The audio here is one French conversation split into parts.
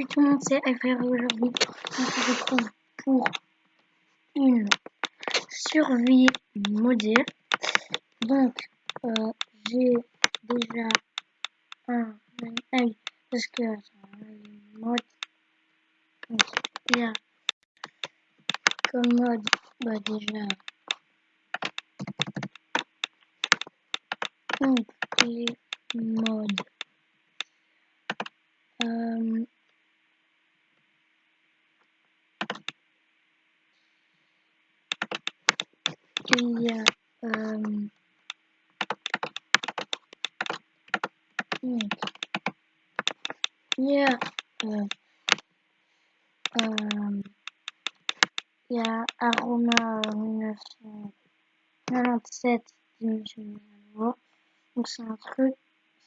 Salut tout le monde, c'est FR aujourd'hui. On se retrouve pour une survie modée. Donc, j'ai déjà un œil parce que c'est un mode. Donc, il y a comme mode déjà donc les modes. Il y a il y a Aroma 1997 Dimension. Donc c'est un truc,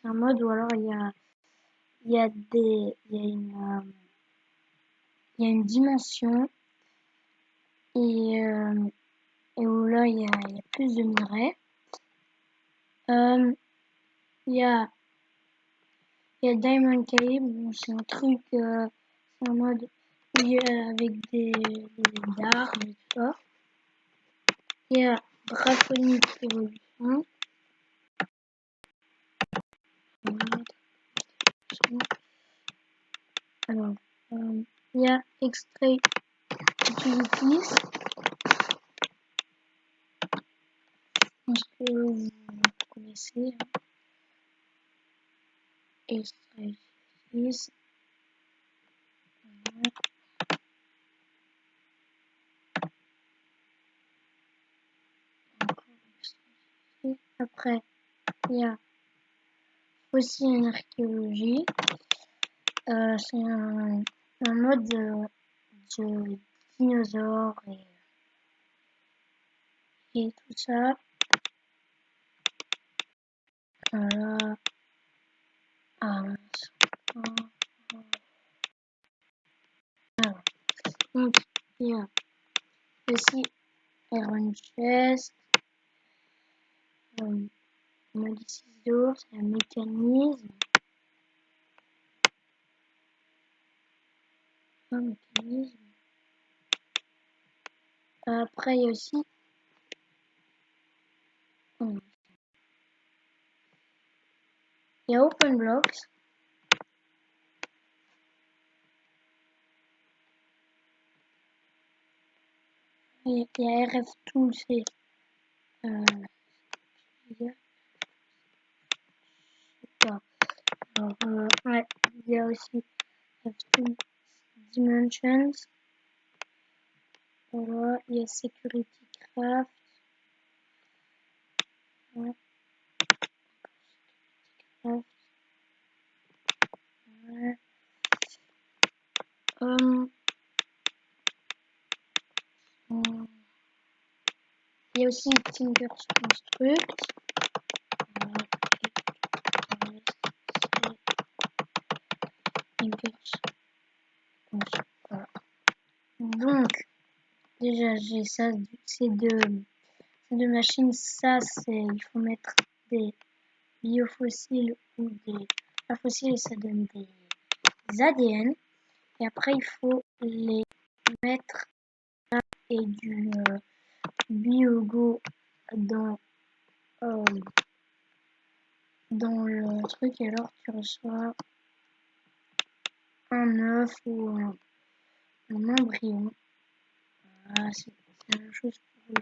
c'est un mode où alors il y a une dimension et où là il y a plus de minerais. Il y a Diamond Cave, bon, c'est un truc, c'est un mode où il y a avec des armes et tout ça. Il y a Draconic Evolution. Alors, il y a Extrait Utilities. Je pense que vous connaissez. Extrait Utilities. Après, il y a aussi une archéologie. C'est un mode de dinosaures et tout ça. Voilà. Donc, il y a aussi Iron Chest. Mode ciseaux, c'est un mécanisme. Après, il y a aussi il y a Open Blocks. Il y a RF Tools et ouais, il y a aussi RF Tools Dimensions. Voilà, il y a Security Craft. Ouais. Ouais. Il y a aussi Tinker's Construct. Donc, déjà j'ai ça, ces deux machines. Ça, c'est il faut mettre des biofossiles ou des fossiles, ça donne des ADN. Et après, il faut les mettre et du biogo dans le truc. Et alors, tu reçois un œuf ou un embryon. Voilà, c'est la même chose pour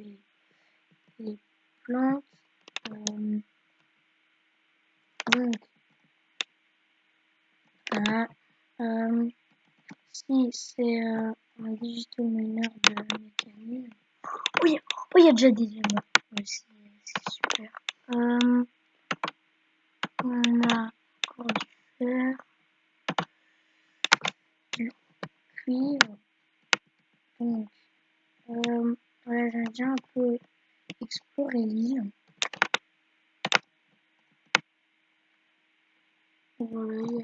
les plantes. Donc, voilà. Si c'est un digital miner de mécanisme. Oui, il y a déjà des diamants. Ouais, c'est super. On a encore du fer, du cuivre. Donc, voilà, j'aime bien un peu explorer l'île. Voilà, il y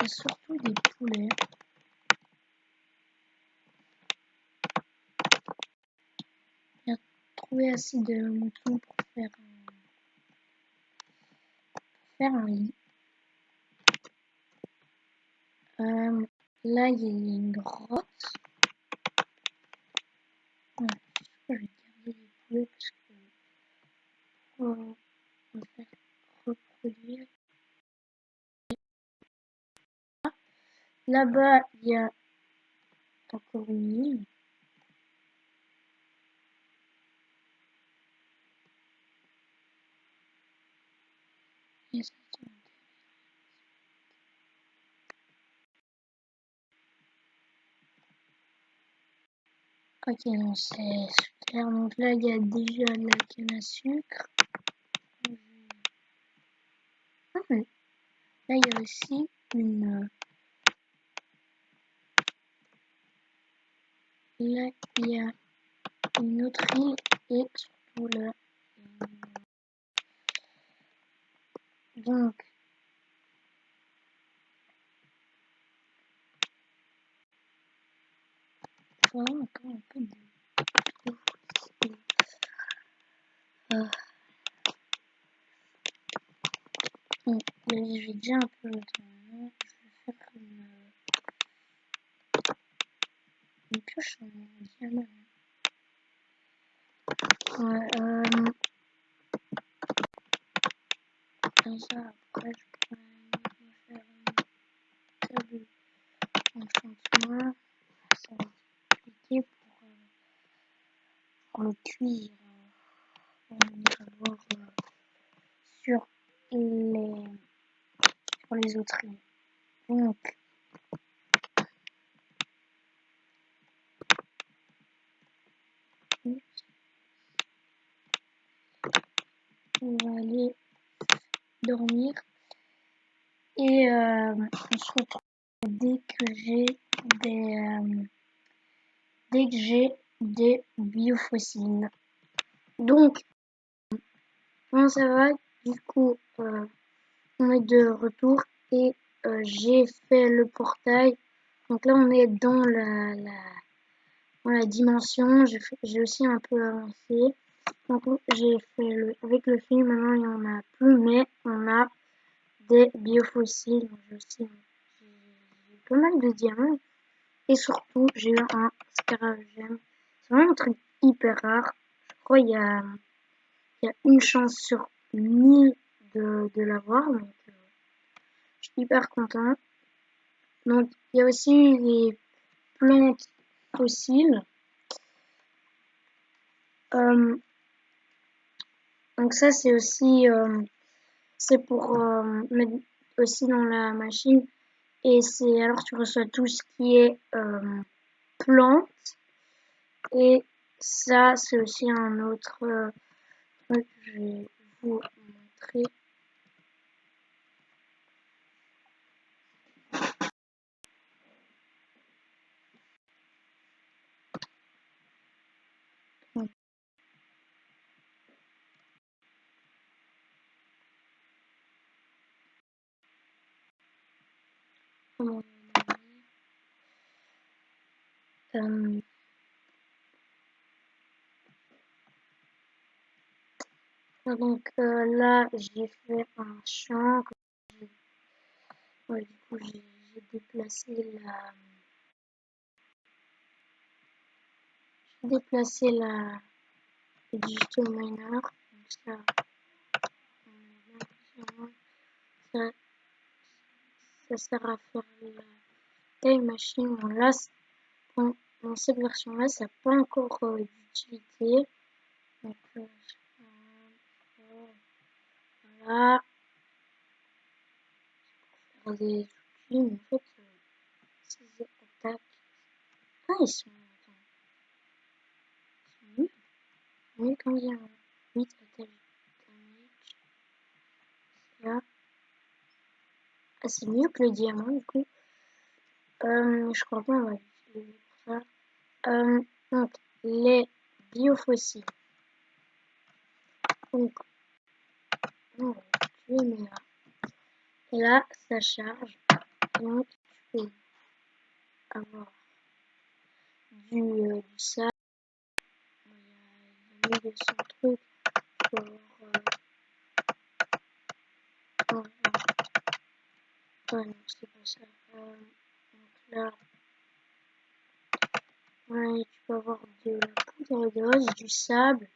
a surtout des poulets. Il y a trouvé assez de moutons pour faire un lit. Là, il y a une grotte. Je vais garder les bleus parce que on va faire reproduire. Là-bas, il y a encore une île. Ok, non, c'est super. Donc là, il y a déjà de la canne à sucre. Ah, oui. Là, il y a aussi une. Là, il y a une autre île et surtout là. Donc, voilà encore un peu de. Bon, j'ai déjà un peu le temps. Je vais faire une pioche en diamant. Ouais, comme ça, après, je pourrais faire un câble enchantement. Ça va être compliqué pour le cuire. On ira voir sur les autres îles. Donc, on va aller dormir et on se retrouve dès que j'ai des biofossiles. Donc, comment ça va? Du coup, on est de retour et j'ai fait le portail. Donc là, on est dans la dimension. J'ai aussi un peu avancé. Donc j'ai fait avec le film, maintenant il n'y en a plus, mais on a des biofossiles. J'ai pas mal de diamants. Et surtout, j'ai eu un scarabée. C'est vraiment un truc hyper rare. Je crois qu'il y a une chance sur 1000 de l'avoir. Donc je suis hyper content. Donc il y a aussi les plantes fossiles. Donc ça c'est aussi c'est pour mettre aussi dans la machine. Et c'est alors tu reçois tout ce qui est plante. Et ça c'est aussi un autre truc. Je vais vous montrer. Donc là j'ai fait un champ. Ouais, du coup j'ai déplacé le digital miner. Donc ça, ça sert à faire la taille machine. Bon, là, dans cette version-là, ça n'a pas encore d'utilité. Donc voilà, faire des outils, mais en fait, ces attaques. Ah, ils sont nuls. Oui, quand il y a 8 attaques damage, là. Ah, c'est mieux que le diamant, du coup. Je crois pas, on va l'utiliser pour ça. Donc, les biofossiles. Donc, on va tuer, mais là. Et là, ça charge. Donc, tu peux avoir du sable. Il y a 1200 trucs pour avoir. Ouais, non, c'est pas ça. là, ouais, tu peux avoir de la poudre d'os, du sable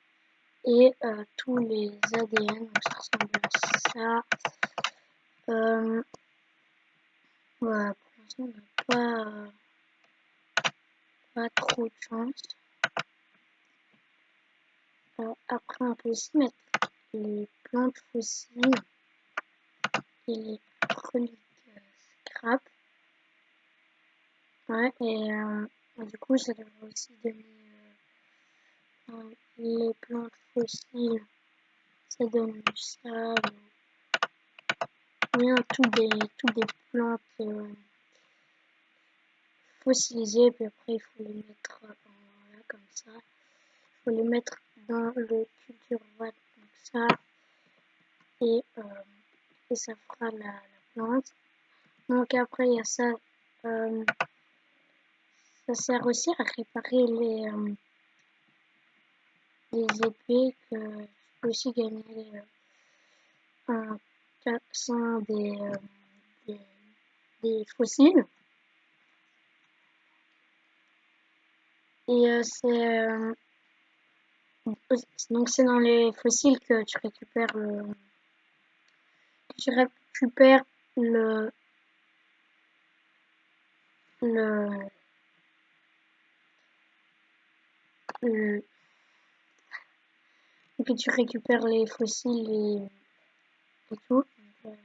et tous les ADN. Donc ça ressemble à ça. Voilà, pour l'instant, on n'a pas trop de chance. Après, on peut aussi mettre les plantes fossiles et les reliques scrap. Ouais, et du coup, ça devrait aussi donner les plantes fossiles, ça donne du sable, bien toutes des plantes fossilisées, puis après il faut les mettre voilà, comme ça. Il faut les mettre dans le culture vat comme ça, et, ça fera la plante. Donc après il y a ça, ça sert aussi à réparer les épées que tu peux aussi gagner en cassant des fossiles. Et donc c'est dans les fossiles que tu récupères le le, le que tu récupères les fossiles et tout. Donc,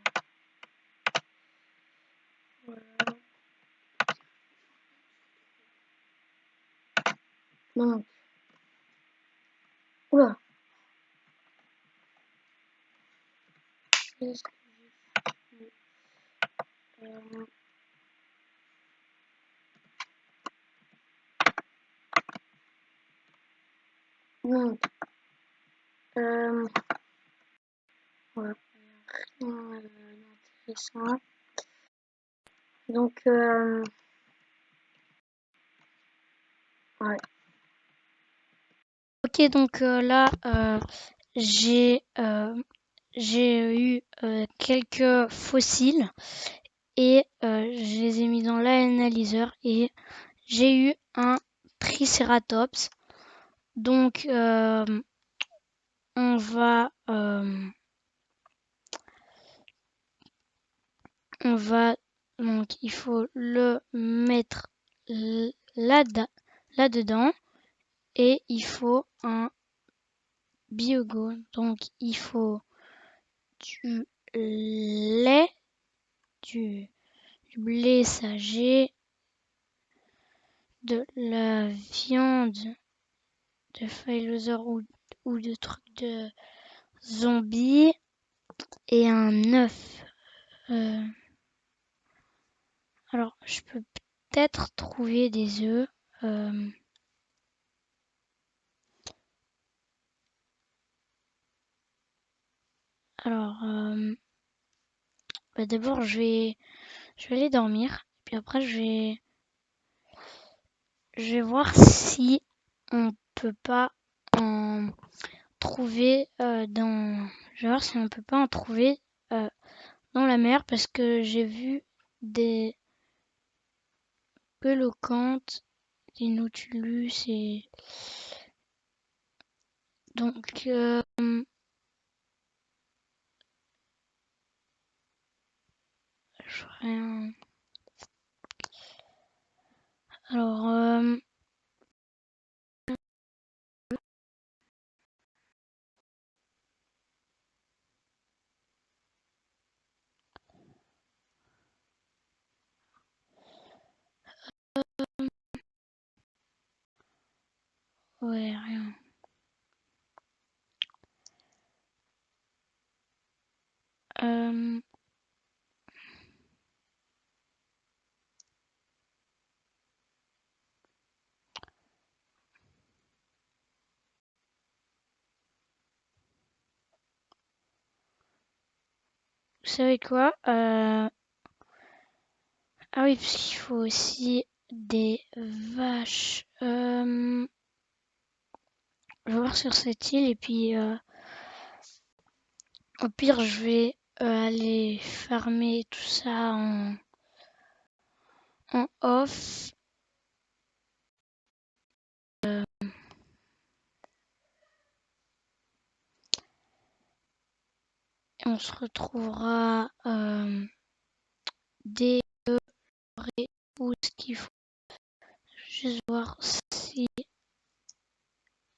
voilà. Donc, oula. Qu'est-ce que j'ai fait donc, voilà. Rien d'intéressant. Donc, ouais. Ok, donc là, j'ai eu quelques fossiles et je les ai mis dans l'analyseur et j'ai eu un Triceratops. Donc on va donc il faut le mettre là-dedans et il faut un biogo. Donc il faut du lait, du blé sagé, de la viande de Phylosaure ou de trucs de zombies et un œuf. Alors, je peux peut-être trouver des œufs. Alors, d'abord, je vais aller dormir. Puis après, je vais voir si on peut pas en trouver je vais voir si on peut pas en trouver dans la mer parce que j'ai vu des pelocantes, des nautilus et donc je ferai un... Alors ouais, rien. Vous savez quoi Ah oui, parce qu'il faut aussi des vaches. Je vais voir sur cette île et puis au pire je vais aller farmer tout ça en off. On se retrouvera dès que j'aurai tout ce qu'il faut. Juste voir si il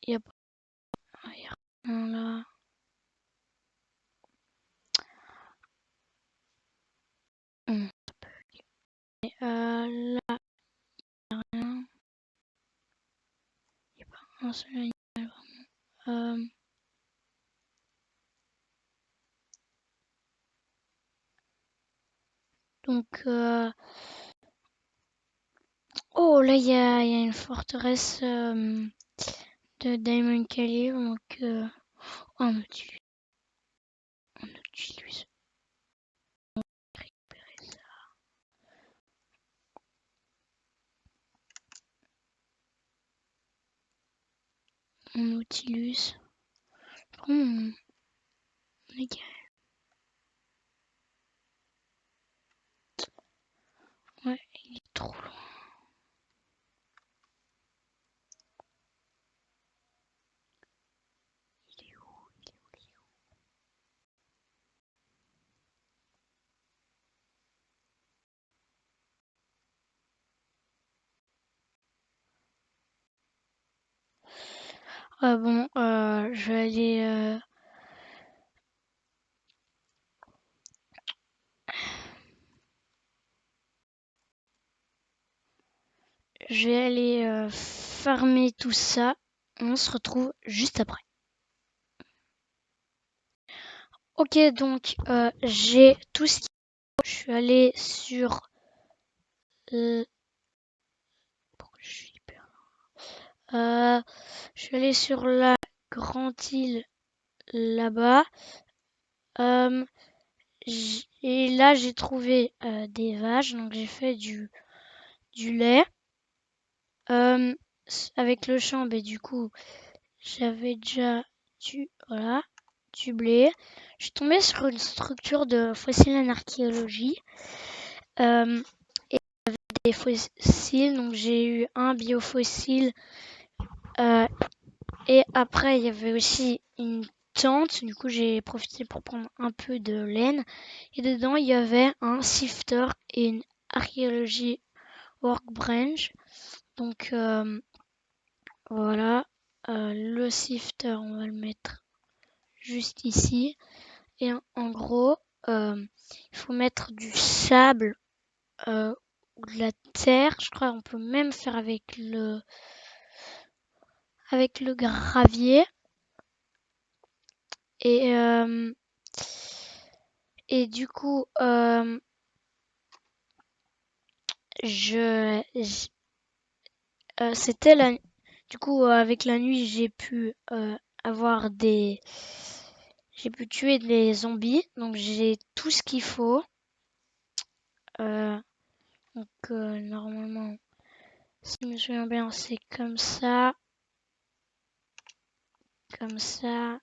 n'y a pas rien là. Là, il n'y a rien. Il n'y a pas un seul animal vraiment. Donc, oh là, il y a une forteresse de Diamond Calibre. Donc, oh, un Nautilus. Un Nautilus. On va récupérer ça. Un Nautilus. Mon égal. Ouais, il est trop loin. Il est où? Bon, je vais aller... Je vais aller farmer tout ça. On se retrouve juste après. Ok, donc j'ai tout ce qu'il faut. Je suis allé sur... Pourquoi je suis hyper... je suis allé sur la grande île là-bas. Et là, j'ai trouvé des vaches. Donc j'ai fait du lait. Avec le champ, ben, du coup, j'avais déjà du blé. Je suis tombée sur une structure de fossiles en archéologie. Et des fossiles, donc j'ai eu un biofossile. Et après, il y avait aussi une tente. Du coup, j'ai profité pour prendre un peu de laine. Et dedans, il y avait un sifter et une archéologie workbench. Donc, voilà. Le sifter, on va le mettre juste ici. Et en gros, il faut mettre du sable ou de la terre. Je crois qu'on peut même faire avec le gravier. Et du coup, c'était la... Du coup, avec la nuit, j'ai pu avoir des... J'ai pu tuer des zombies. Donc, j'ai tout ce qu'il faut. Donc, normalement, si je me souviens bien, c'est comme ça. Comme ça.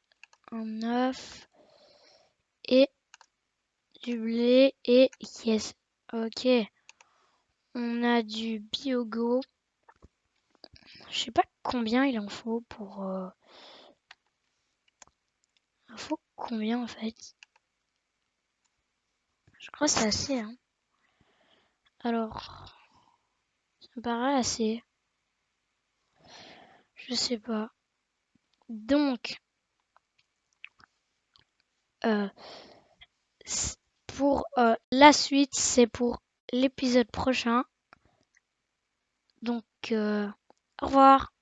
Un œuf. Et du blé. Et yes. Ok. On a du biogo. Je sais pas combien il en faut pour... Il faut combien en fait? Je crois que c'est assez. Hein. Alors, ça me paraît assez. Je sais pas. Donc, pour la suite, c'est pour l'épisode prochain. Donc, au revoir.